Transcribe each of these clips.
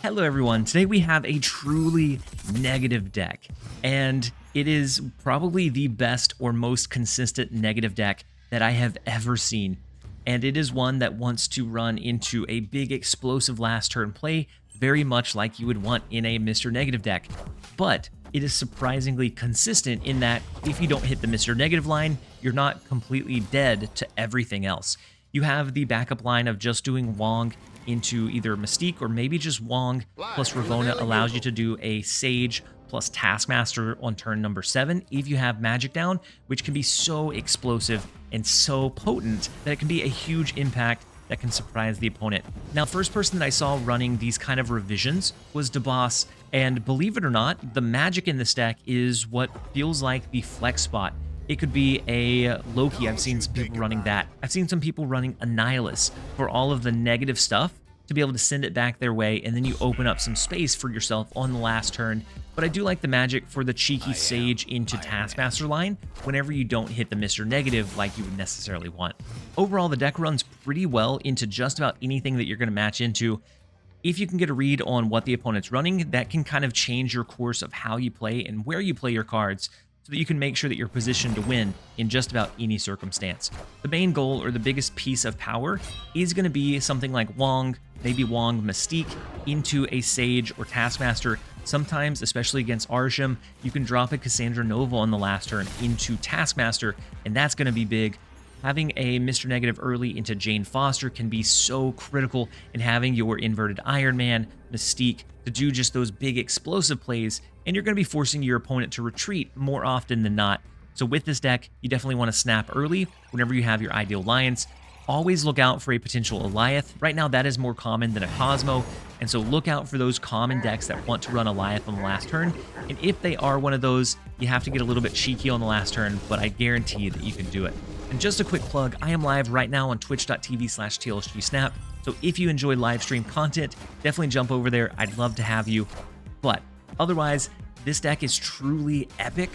Hello everyone, today we have a truly negative deck, and it is probably the best or most consistent negative deck that I have ever seen, and it is one that wants to run into a big explosive last turn play, very much like you would want in a Mr. Negative deck, but it is surprisingly consistent in that if you don't hit the Mr. Negative line, you're not completely dead to everything else. You have the backup line of just doing Wong into either Mystique or maybe just Wong plus Ravonna allows you to do a Sage plus Taskmaster on turn number 7 if you have magic down, which can be so explosive and so potent that it can be a huge impact that can surprise the opponent. Now, first person that I saw running these kind of revisions was DeBoss, and believe it or not, the magic in this deck is what feels like the flex spot. It could be a Loki. I've seen some people running that. I've seen some people running Annihilus for all of the negative stuff to be able to send it back their way, and then you open up some space for yourself on the last turn. But I do like the magic for the cheeky Sage into Taskmaster line whenever you don't hit the Mr. Negative like you would necessarily want. Overall, the deck runs pretty well into just about anything that you're going to match into. If you can get a read on what the opponent's running, that can kind of change your course of how you play and where you play your cards, so that you can make sure that you're positioned to win in just about any circumstance. The main goal, or the biggest piece of power, is going to be something like Wong, maybe Wong Mystique, into a Sage or Taskmaster. Sometimes, especially against Aram, you can drop a Cassandra Nova on the last turn into Taskmaster, and that's going to be big. Having a Mr. Negative early into Jane Foster can be so critical in having your inverted Iron Man, Mystique, to do just those big explosive plays, and you're going to be forcing your opponent to retreat more often than not. So with this deck, you definitely want to snap early whenever you have your ideal alliance. Always look out for a potential Goliath. Right now, that is more common than a Cosmo, and so look out for those common decks that want to run Goliath on the last turn. And if they are one of those, you have to get a little bit cheeky on the last turn, but I guarantee that you can do it. And just a quick plug, I am live right now on twitch.tv/TLSG Snap, so if you enjoy live stream content, definitely jump over there. I'd love to have you. But otherwise, this deck is truly epic.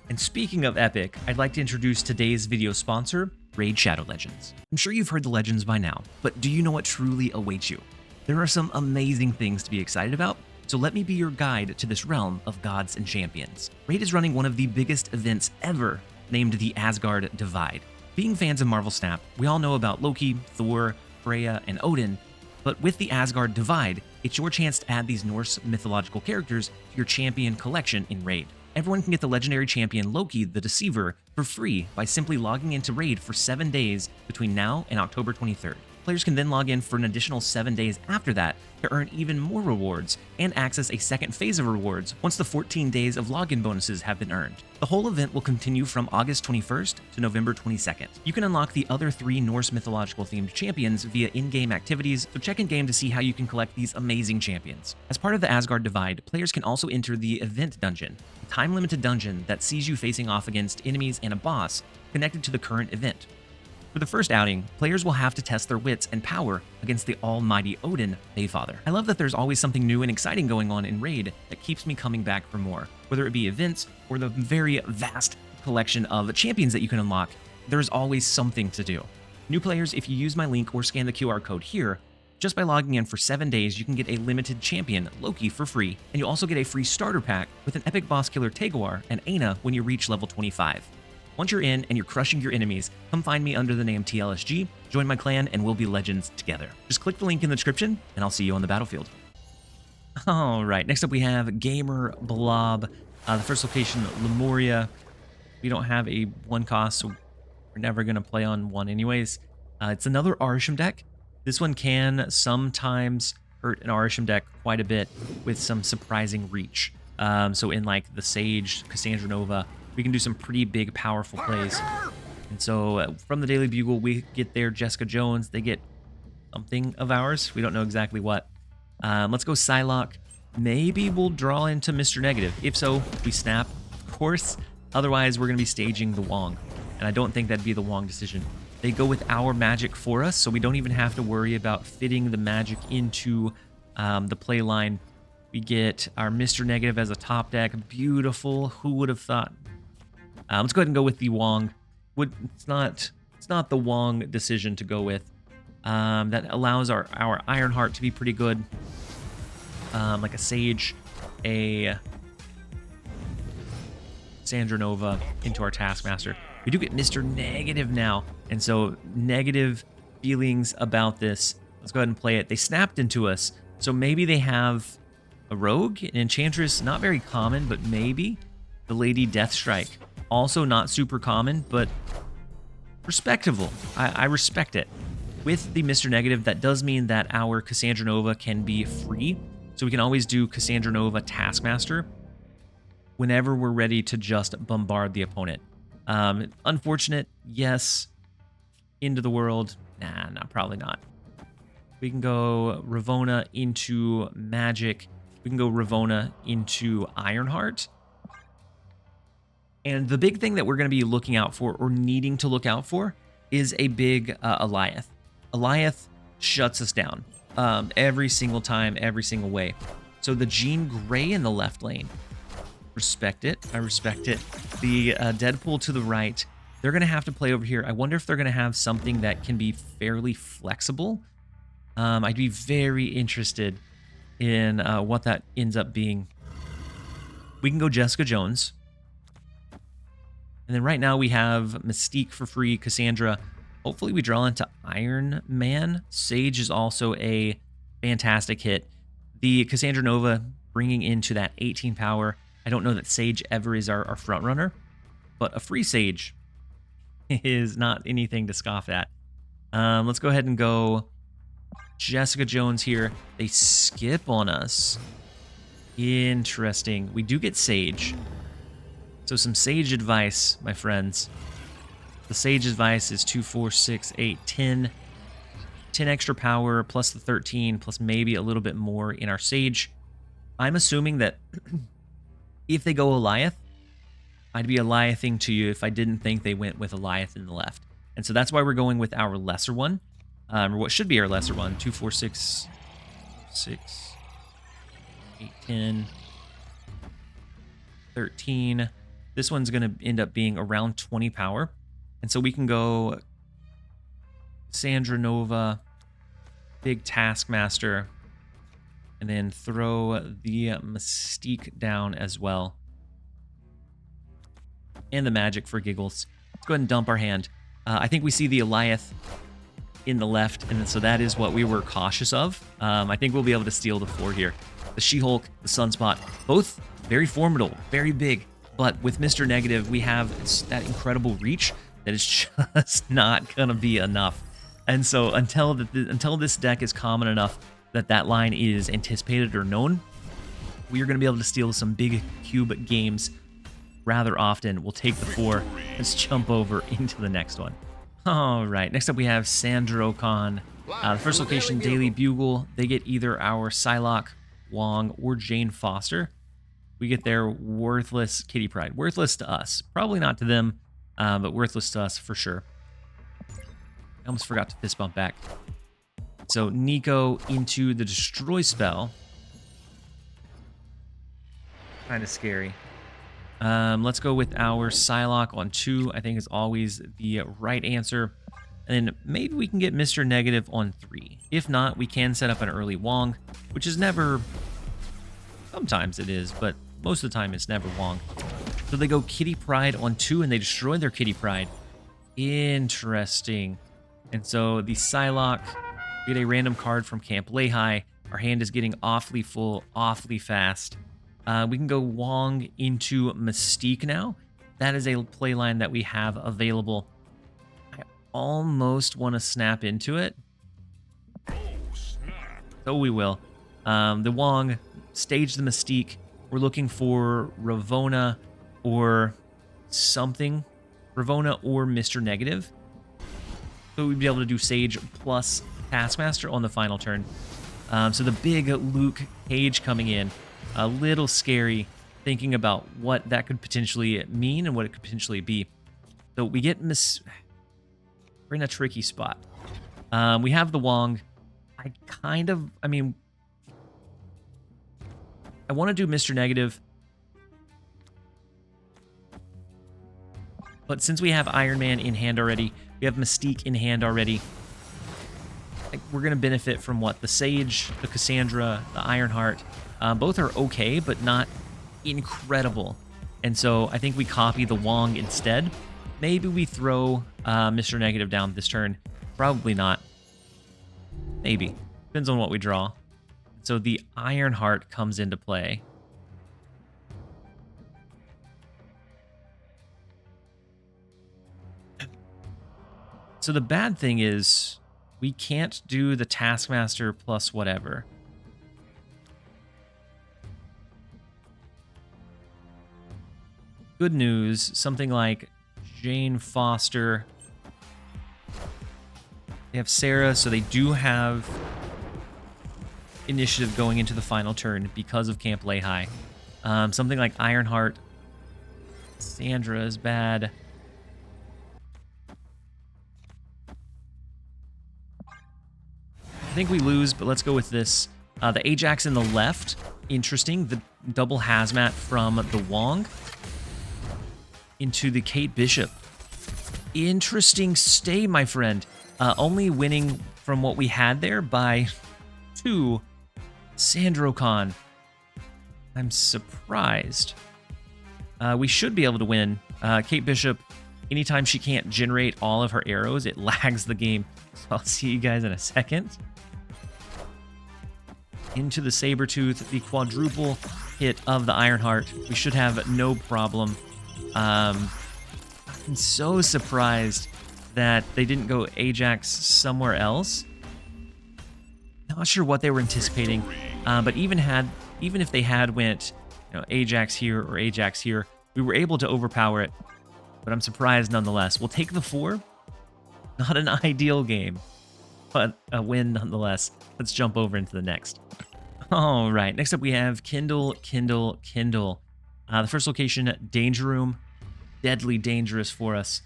And speaking of epic, I'd like to introduce today's video sponsor, Raid Shadow Legends. I'm sure you've heard the legends by now, but do you know what truly awaits you? There are some amazing things to be excited about, so let me be your guide to this realm of gods and champions. Raid is running one of the biggest events ever, named the Asgard Divide. Being fans of Marvel Snap, we all know about Loki, Thor, Freya, and Odin, but with the Asgard Divide, it's your chance to add these Norse mythological characters to your champion collection in Raid. Everyone can get the legendary champion Loki the Deceiver for free by simply logging into Raid for 7 days between now and October 23rd. Players can then log in for an additional 7 days after that to earn even more rewards and access a second phase of rewards once the 14 days of login bonuses have been earned. The whole event will continue from August 21st to November 22nd. You can unlock the other 3 Norse mythological themed champions via in-game activities, so check in-game to see how you can collect these amazing champions. As part of the Asgard Divide, players can also enter the Event Dungeon, a time-limited dungeon that sees you facing off against enemies and a boss connected to the current event. For the first outing, players will have to test their wits and power against the almighty Odin, Bayfather. I love that there's always something new and exciting going on in Raid that keeps me coming back for more. Whether it be events or the very vast collection of champions that you can unlock, there's always something to do. New players, if you use my link or scan the QR code here, just by logging in for 7 days, you can get a limited champion, Loki, for free, and you'll also get a free starter pack with an epic boss killer Tagoar and Aina when you reach level 25. Once you're in and you're crushing your enemies, come find me under the name TLSG, join my clan, and we'll be legends together. Just click the link in the description, and I'll see you on the battlefield. Alright, next up we have Gamer Blob. The first location, Lemuria. We don't have a 1 cost, so we're never going to play on 1 anyways. It's another Aram deck. This one can sometimes hurt an Aram deck quite a bit with some surprising reach. So in like the Sage, Cassandra Nova, we can do some pretty big, powerful plays. And so from the Daily Bugle, we get their Jessica Jones. They get something of ours. We don't know exactly what. Let's go Psylocke. Maybe we'll draw into Mr. Negative. If so, we snap, of course. Otherwise, we're going to be staging the Wong. And I don't think that'd be the Wong decision. They go with our magic for us, so we don't even have to worry about fitting the magic into the play line. We get our Mr. Negative as a top deck. Beautiful. Who would have thought? Let's go ahead and go with the Wong. It's not the Wong decision to go with. That allows our Ironheart to be pretty good. like a Sage, a Sandronova into our Taskmaster. We do get Mr. Negative now, and so negative feelings about this. Let's go ahead and play it. They snapped into us, so maybe they have a Rogue, an Enchantress, not very common, but maybe the Lady Deathstrike, also not super common, but respectable. I respect it. With the Mr. Negative, that does mean that our Cassandra Nova can be free, so we can always do Cassandra Nova Taskmaster whenever we're ready to just bombard the opponent. Unfortunate, yes. Into the world, nah, probably not. We can go Ravona into Magic. We can go Ravona into Ironheart. And the big thing that we're going to be looking out for, or needing to look out for, is a big Alioth. Alioth shuts us down every single time, every single way. So the Jean Grey in the left lane, respect it. I respect it. The Deadpool to the right, they're going to have to play over here. I wonder if they're going to have something that can be fairly flexible. I'd be very interested in what that ends up being. We can go Jessica Jones. And then right now we have Mystique for free, Cassandra. Hopefully we draw into Iron Man. Sage is also a fantastic hit. The Cassandra Nova bringing into that 18 power. I don't know that Sage ever is our front runner, but a free Sage is not anything to scoff at. Let's go ahead and go Jessica Jones here. They skip on us. Interesting. We do get Sage. So some Sage advice, my friends. The Sage advice is 2, 4, 6, 8, 10. 10 extra power plus the 13 plus maybe a little bit more in our Sage. I'm assuming that if they go Alioth, I'd be Aliothing to you if I didn't think they went with Alioth in the left. And so that's why we're going with our lesser one. Or what should be our lesser one. 2, 4, 6, 8, 10, 13. This one's going to end up being around 20 power. And so we can go Sandra Nova, big Taskmaster, and then throw the Mystique down as well. And the Magic for giggles. Let's go ahead and dump our hand. I think we see the Alioth in the left, and so that is what we were cautious of. I think we'll be able to steal the floor here. The She-Hulk, the Sunspot, both very formidable, very big. But with Mr. Negative, we have that incredible reach that is just not going to be enough. And so until this deck is common enough that that line is anticipated or known, we are going to be able to steal some big cube games rather often. We'll take the 4. Let's jump over into the next one. All right, next up we have Sandrocon. The first location, Daily Bugle. They get either our Psylocke, Wong, or Jane Foster. We get their worthless Kitty Pryde. Worthless to us. Probably not to them, but worthless to us for sure. I almost forgot to fist bump back. So Nico into the Destroy spell. Kind of scary. Let's go with our Psylocke on 2. I think is always the right answer. And then maybe we can get Mr. Negative on 3. If not, we can set up an early Wong, which is never... Sometimes it is, but most of the time it's never Wong. So they go Kitty Pryde on 2, and they destroy their Kitty Pryde. Interesting. And so the Psylocke, we get a random card from Camp Lehi. Our hand is getting awfully full, awfully fast. We can go Wong into Mystique now. That is a play line that we have available. I almost want to snap into it. So we will. The Wong, stage the Mystique. We're looking for Ravona or something. Ravona or Mr. Negative. So we'd be able to do Sage plus Taskmaster on the final turn. So the big Luke Cage coming in. A little scary thinking about what that could potentially mean and what it could potentially be. So we get we're in a tricky spot. We have the Wong. I want to do Mr. Negative. But since we have Iron Man in hand already, we have Mystique in hand already. like, we're going to benefit from what? The Sage, the Cassandra, the Ironheart. Both are okay, but not incredible. And so I think we copy the Wong instead. Maybe we throw Mr. Negative down this turn. Probably not. Maybe. Depends on what we draw. So the Ironheart comes into play. So the bad thing is we can't do the Taskmaster plus whatever. Good news, something like Jane Foster. They have Sarah, so they do have initiative going into the final turn because of Camp Lehi. Something like Ironheart. Sandra is bad. I think we lose, but let's go with this. The Ajax in the left, interesting. The double hazmat from the Wong into the Kate Bishop. Interesting stay, my friend. Only winning from what we had there by 2. Sandrocon. I'm surprised. We should be able to win. Kate Bishop, anytime she can't generate all of her arrows, it lags the game. So I'll see you guys in a second. Into the Sabertooth, the quadruple hit of the Ironheart. We should have no problem. I'm so surprised that they didn't go Ajax somewhere else. Not sure what they were anticipating, but even if they had went, Ajax here or Ajax here, we were able to overpower it. But I'm surprised nonetheless. We'll take the 4. Not an ideal game, but a win nonetheless. Let's jump over into the next. All right, next up we have Kindle. The first location, Danger Room. Deadly dangerous for us.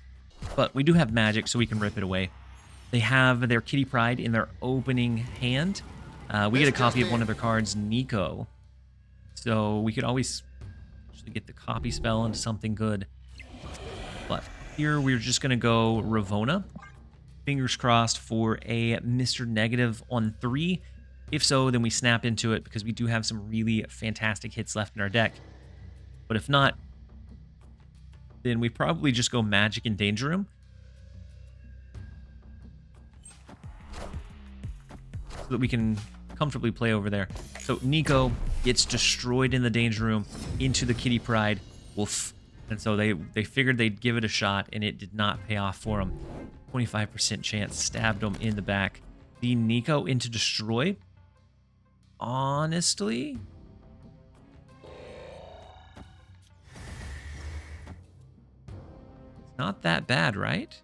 But we do have magic, so we can rip it away. They have their Kitty Pryde in their opening hand. We get a copy of one of their cards, Nico. So we could always actually get the copy spell into something good. But here we're just going to go Ravona. Fingers crossed for a Mr. Negative on 3. If so, then we snap into it because we do have some really fantastic hits left in our deck. But if not, then we probably just go Magic and Danger Room. So that we can comfortably play over there. So Nico gets destroyed in the Danger Room into the Kitty Pryde. Woof. And so they figured they'd give it a shot, and it did not pay off for them. 25% chance, stabbed him in the back. The Nico into Destroy. Honestly, it's not that bad, right?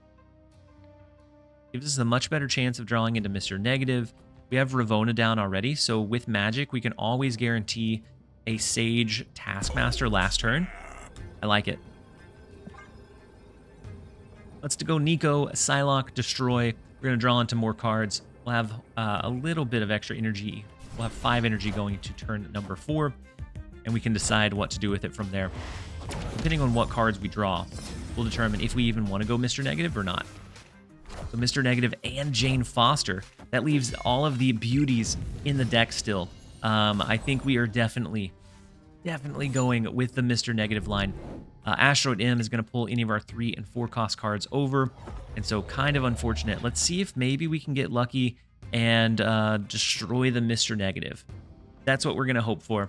Gives us a much better chance of drawing into Mr. Negative. We have Ravona down already, so with Magic, we can always guarantee a Sage Taskmaster last turn. I like it. Let's go Nico, Psylocke, Destroy. We're going to draw into more cards. We'll have a little bit of extra energy. We'll have 5 energy going into turn number 4, and we can decide what to do with it from there. Depending on what cards we draw, we'll determine if we even want to go Mr. Negative or not. So Mr. Negative and Jane Foster. That leaves all of the beauties in the deck still. I think we are definitely going with the Mr. Negative line. Asteroid M is going to pull any of our 3 and 4 cost cards over, and so kind of unfortunate. Let's see if maybe we can get lucky and destroy the Mr. Negative. That's what we're going to hope for,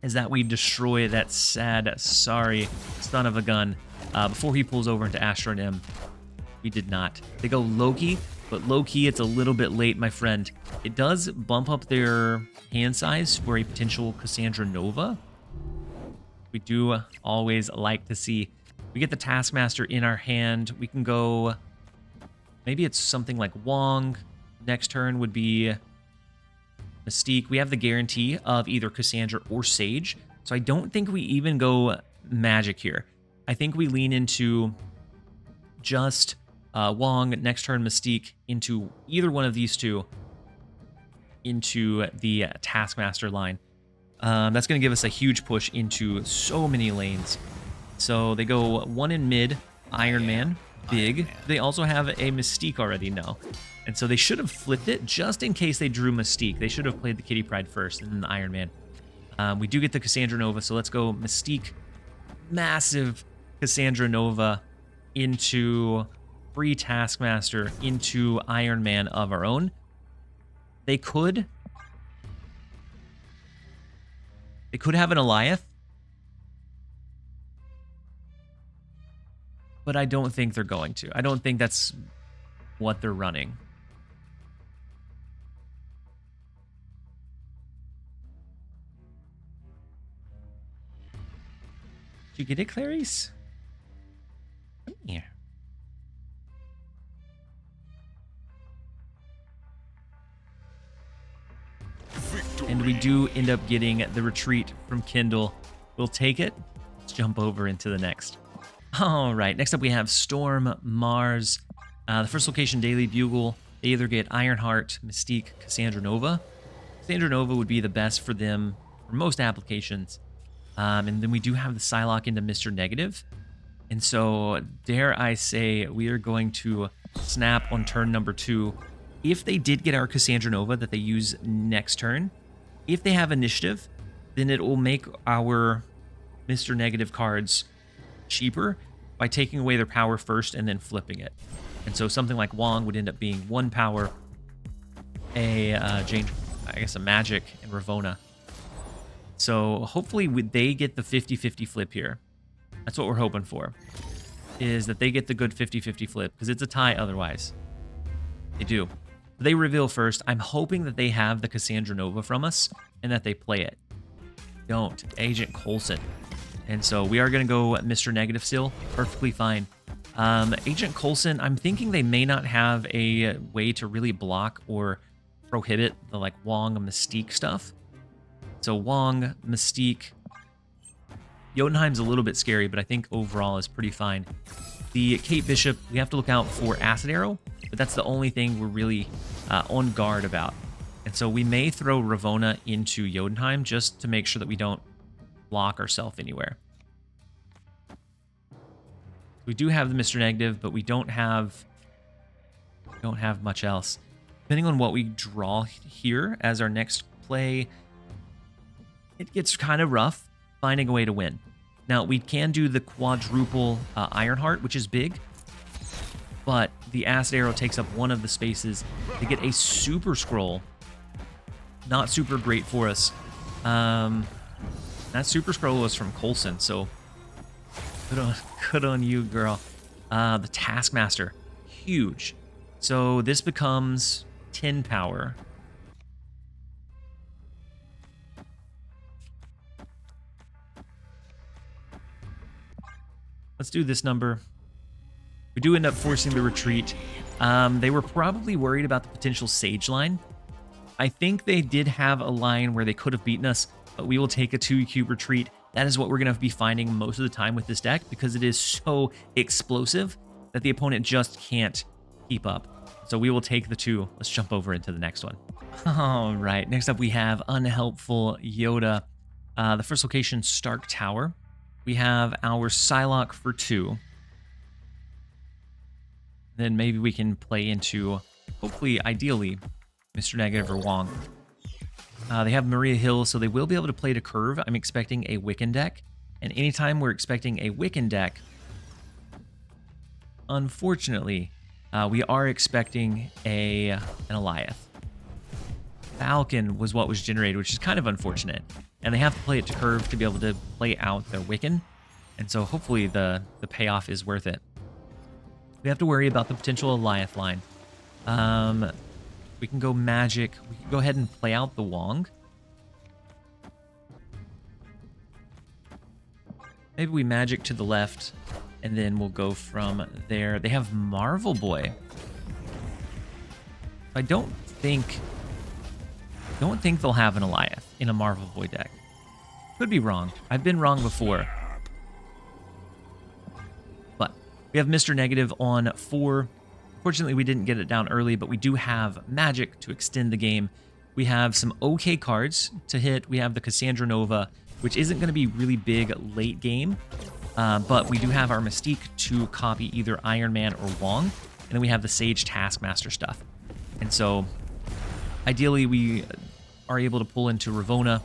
is that we destroy that sad, sorry son of a gun before he pulls over into Asteroid M. We did not. They go Loki, but low-key, it's a little bit late, my friend. It does bump up their hand size for a potential Cassandra Nova. We do always like to see. We get the Taskmaster in our hand. We can go... Maybe it's something like Wong. Next turn would be Mystique. We have the guarantee of either Cassandra or Sage. So I don't think we even go Magic here. I think we lean into just Wong. Next turn Mystique into either one of these two into the Taskmaster line. That's going to give us a huge push into so many lanes. So they go 1 in mid, Iron Man, big. They also have a Mystique already, no. And so they should have flipped it just in case they drew Mystique. They should have played the Kitty Pryde first and then the Iron Man. We do get the Cassandra Nova, so let's go Mystique. Massive Cassandra Nova into free Taskmaster into Iron Man of our own. They could have an Alioth, but I don't think they're going to. I don't think that's what they're running. Did you get it, Clarice? Come here. And we do end up getting the retreat from Kindle. We'll take it. Let's jump over into the next. All right, next up we have Storm, Mars. The first location, Daily Bugle. They either get Ironheart, Mystique, Cassandra Nova. Cassandra Nova would be the best for them for most applications. And then we do have the Psylocke into Mr. Negative. And so, dare I say, we are going to snap on turn number 2. If they did get our Cassandra Nova that they use next turn, if they have initiative, then it will make our Mr. Negative cards cheaper by taking away their power first and then flipping it. And so something like Wong would end up being 1 power, a Magic, and Ravonna. So hopefully they get the 50-50 flip here. That's what we're hoping for, is that they get the good 50-50 flip, because it's a tie otherwise. They do. They reveal first. I'm hoping that they have the Cassandra Nova from us and that they play it. Don't. Agent Coulson. And so we are going to go Mr. Negative still. Perfectly fine. Agent Coulson, I'm thinking they may not have a way to really block or prohibit the like Wong Mystique stuff. So Wong, Mystique. Jotunheim's a little bit scary, but I think overall is pretty fine. The Kate Bishop, we have to look out for Acid Arrow, but that's the only thing we're really on guard about. And so we may throw Ravonna into Jotunheim just to make sure that we don't block ourselves anywhere. We do have the Mr. Negative, but we don't have much else. Depending on what we draw here as our next play, it gets kind of rough finding a way to win. Now, we can do the quadruple Ironheart, which is big, but the Acid Arrow takes up one of the spaces to get a Super Scroll. Not super great for us. That Super Scroll was from Coulson, so good on you, girl. The Taskmaster, huge. So this becomes 10 power. Let's do this number. We do end up forcing the retreat. They were probably worried about the potential Sage line. I think they did have a line where they could have beaten us, but we will take a 2-cube retreat. That is what we're going to be finding most of the time with this deck, because it is so explosive that the opponent just can't keep up. So we will take the 2. Let's jump over into the next one. All right, next up we have Unhelpful Yoda. The first location, Stark Tower. We have our Psylocke for 2. Then maybe we can play into, hopefully, ideally, Mr. Negative or Wong. They have Maria Hill, so they will be able to play to curve. I'm expecting a Wiccan deck. And anytime we're expecting a Wiccan deck, unfortunately, we are expecting an Alioth. Falcon was what was generated, which is kind of unfortunate. And they have to play it to curve to be able to play out their Wiccan. And so hopefully the payoff is worth it. We have to worry about the potential Alioth line. We can go Magic. We can go ahead and play out the Wong. Maybe we Magic to the left, and then we'll go from there. They have Marvel Boy. I don't think they'll have an Alioth in a Marvel Boy deck. Could be wrong. I've been wrong before. But we have Mr. Negative on 4. Fortunately, we didn't get it down early, but we do have Magic to extend the game. We have some okay cards to hit. We have the Cassandra Nova, which isn't going to be really big late game. But we do have our Mystique to copy either Iron Man or Wong. And then we have the Sage Taskmaster stuff. And so ideally we are able to pull into Ravona.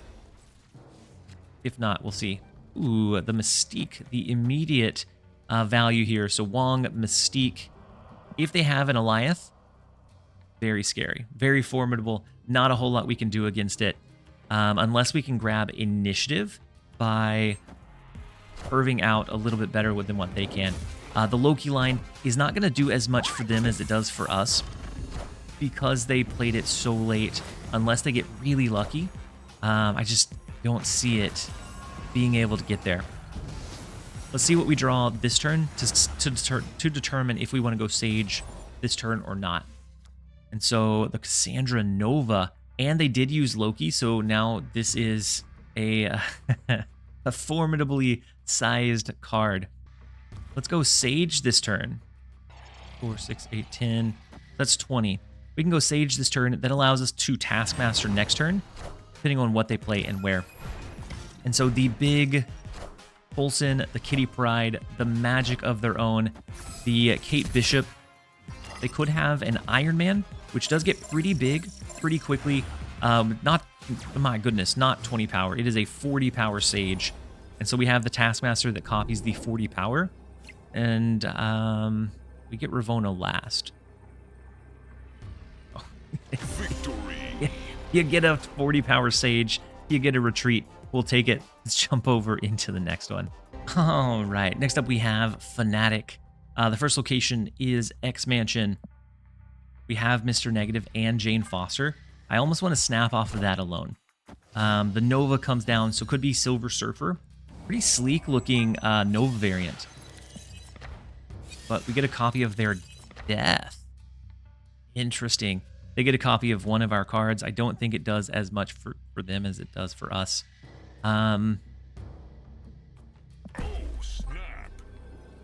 If not, we'll see. Ooh, the Mystique, the immediate value here. So Wong, Mystique. If they have an Eliath, very scary, very formidable. Not a whole lot we can do against it unless we can grab initiative by curving out a little bit better than what they can. The Loki line is not going to do as much for them as it does for us because they played it so late. Unless they get really lucky, I just don't see it being able to get there. Let's see what we draw this turn to determine if we want to go Sage this turn or not. And so the Cassandra Nova, and they did use Loki, so now this is a, a formidably sized card. Let's go Sage this turn. 4, 6, 8, 10. That's 20. We can go Sage this turn. That allows us to Taskmaster next turn, depending on what they play and where. And so the big Coulson, the Kitty Pride, the magic of their own, the Kate Bishop. They could have an Iron Man, which does get pretty big pretty quickly. Not, my goodness, not 20 power. It is a 40 power Sage. And so we have the Taskmaster that copies the 40 power. And we get Ravona last. Oh. Victory. You get a 40 power Sage. You get a retreat. We'll take it. Let's jump over into the next one. All right. Next up, we have Fanatic. The first location is X Mansion. We have Mr. Negative and Jane Foster. I almost want to snap off of that alone. The Nova comes down, so could be Silver Surfer. Pretty sleek looking Nova variant. But we get a copy of their Death. Interesting. They get a copy of one of our cards. I don't think it does as much for them as it does for us.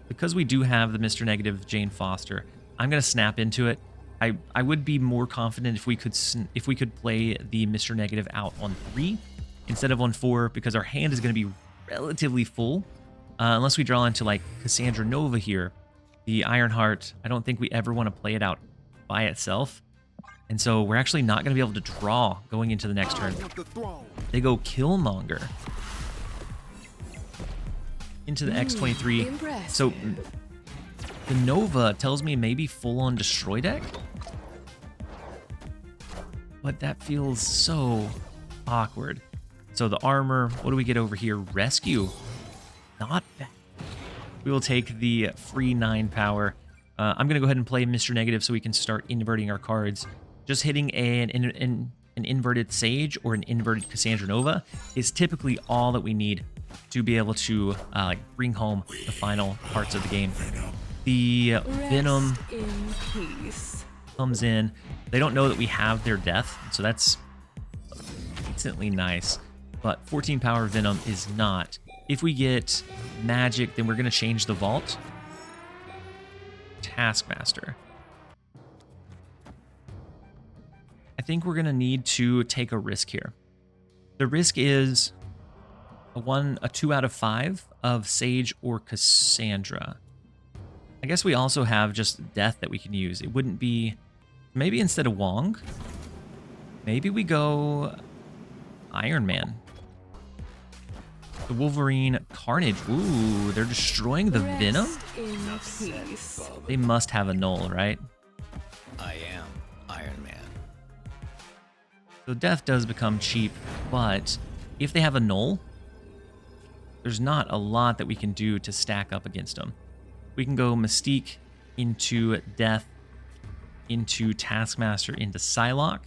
Because we do have the Mr. Negative Jane Foster, I'm going to snap into it. I would be more confident if we could play the Mr. Negative out on 3 instead of on 4, because our hand is going to be relatively full. Unless we draw into like Cassandra Nova here, the Ironheart, I don't think we ever want to play it out by itself. And so we're actually not going to be able to draw going into the next turn. They go Killmonger into the X23. So the Nova tells me maybe full-on destroy deck. But that feels so awkward. So the armor, what do we get over here? Rescue. Not bad. We will take the free 9 power. I'm going to go ahead and play Mr. Negative so we can start inverting our cards. Just hitting an inverted Sage or an inverted Cassandra Nova is typically all that we need to be able to bring home the final parts of the game. The Venom comes in. They don't know that we have their Death, so that's decently nice. But 14 power Venom is not. If we get Magic, then we're going to change the Vault. Taskmaster. I think we're going to need to take a risk here. The risk is a 2 out of 5 of Sage or Cassandra. I guess we also have just Death that we can use. It wouldn't be... Maybe instead of Wong, maybe we go Iron Man. The Wolverine Carnage. Ooh, they're destroying the Venom? They must have a null, right? I am Iron Man. So Death does become cheap, but if they have a null, there's not a lot that we can do to stack up against them. We can go Mystique into Death, into Taskmaster, into Psylocke.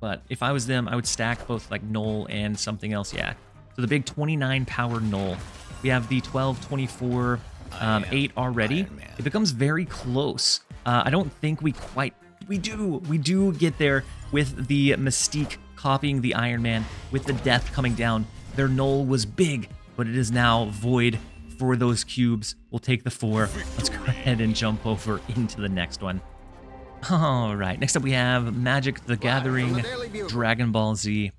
But if I was them, I would stack both like null and something else, yeah. So the big 29 power null. We have the 12, 24, 8 already. It becomes very close. I don't think we quite... We do get there with the Mystique copying the Iron Man, with the Death coming down. Their null was big, but it is now void for those cubes. We'll take the 4. Let's go ahead and jump over into the next one. All right, next up we have Magic the Gathering, Dragon Ball Z.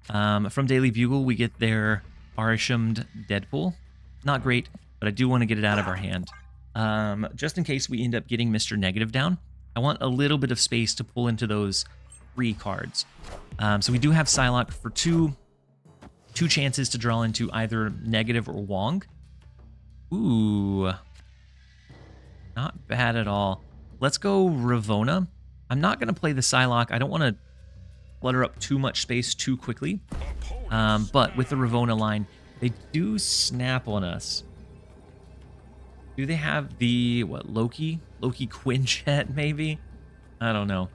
From Daily Bugle, we get their Arishammed Deadpool. Not great, but I do want to get it out of our hand. Just in case we end up getting Mr. Negative down, I want a little bit of space to pull into those 3 cards. So we do have Psylocke for two chances to draw into either negative or Wong. Ooh, not bad at all. Let's go Ravonna. I'm not going to play the Psylocke. I don't want to clutter up too much space too quickly. But with the Ravonna line, they do snap on us. Do they have the, what, Loki? Loki Quinjet, maybe? I don't know.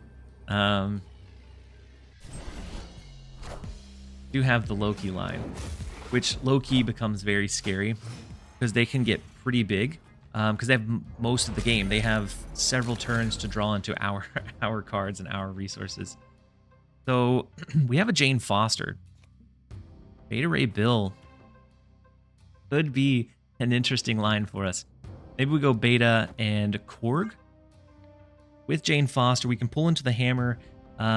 Do have the Loki line, which Loki becomes very scary because they can get pretty big because they have most of the game. They have several turns to draw into our cards and our resources. So we have a Jane Foster. Beta Ray Bill could be an interesting line for us. Maybe we go Beta and Korg. With Jane Foster, we can pull into the hammer,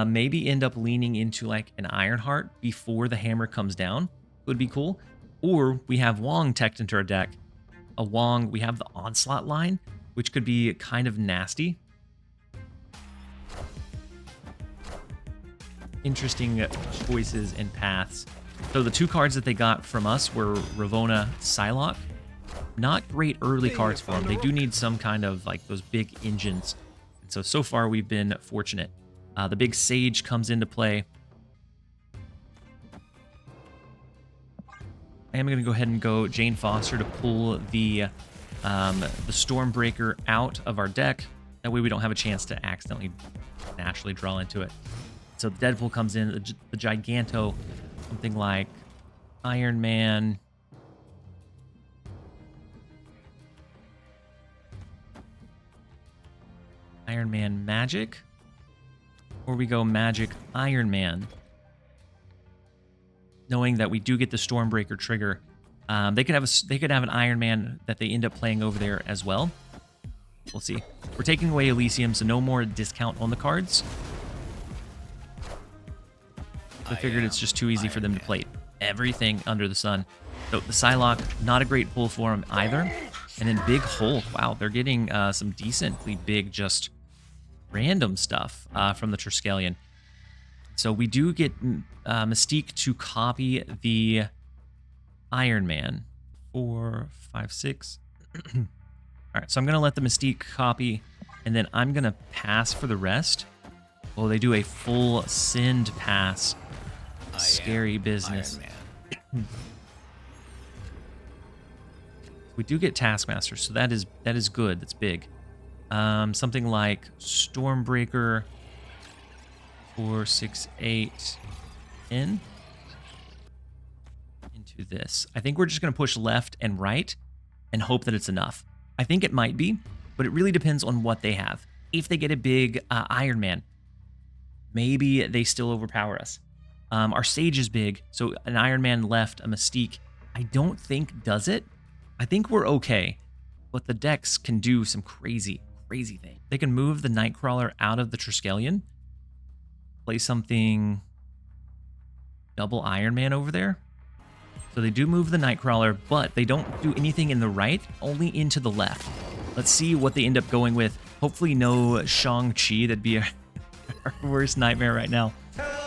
maybe end up leaning into like an Ironheart before the hammer comes down. Would be cool. Or we have Wong teched into our deck. A Wong, we have the Onslaught line, which could be kind of nasty. Interesting choices and paths. So the 2 cards that they got from us were Ravonna, Psylocke. Not great early cards for them. They do need some kind of like those big engines. And so far we've been fortunate. The big Sage comes into play. I am going to go ahead and go Jane Foster to pull the Stormbreaker out of our deck. That way we don't have a chance to accidentally naturally draw into it. So the Deadpool comes in, the Giganto, something like Iron Man. Iron Man Magic. Or we go Magic Iron Man. Knowing that we do get the Stormbreaker trigger. They could have an Iron Man that they end up playing over there as well. We'll see. We're taking away Elysium, so no more discount on the cards. I figured it's just too easy for them to play everything under the sun. So the Psylocke, not a great pull for him either. And then Big Hulk. Wow, they're getting some decently big, just random stuff from the Triskelion. So we do get Mystique to copy the Iron Man. 4, 5, 6. All right, so I'm going to let the Mystique copy, and then I'm going to pass for the rest. Well, they do a full send pass. Scary business. We do get Taskmaster, so that is good. That's big. Something like Stormbreaker, 4, 6, 8 into this. I think we're just going to push left and right and hope that it's enough. I think it might be, but it really depends on what they have. If they get a big Iron Man, maybe they still overpower us. Our Sage is big, so an Iron Man left, a Mystique, I don't think does it. I think we're okay, but the decks can do some crazy thing. They can move the Nightcrawler out of the Triskelion, play something double Iron Man over there. So they do move the Nightcrawler, but they don't do anything in the right, only into the left. Let's see what they end up going with. Hopefully no Shang-Chi, that'd be our worst nightmare right now.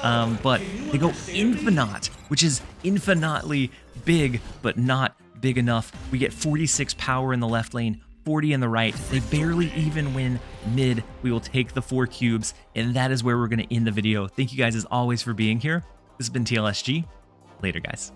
But they go Infinite, which is infinitely big, but not big enough. We get 46 power in the left lane, 40 in the right. They barely even win mid. We will take the 4 cubes, and that is where we're going to end the video. Thank you guys as always for being here. This has been TLSG. Later, guys.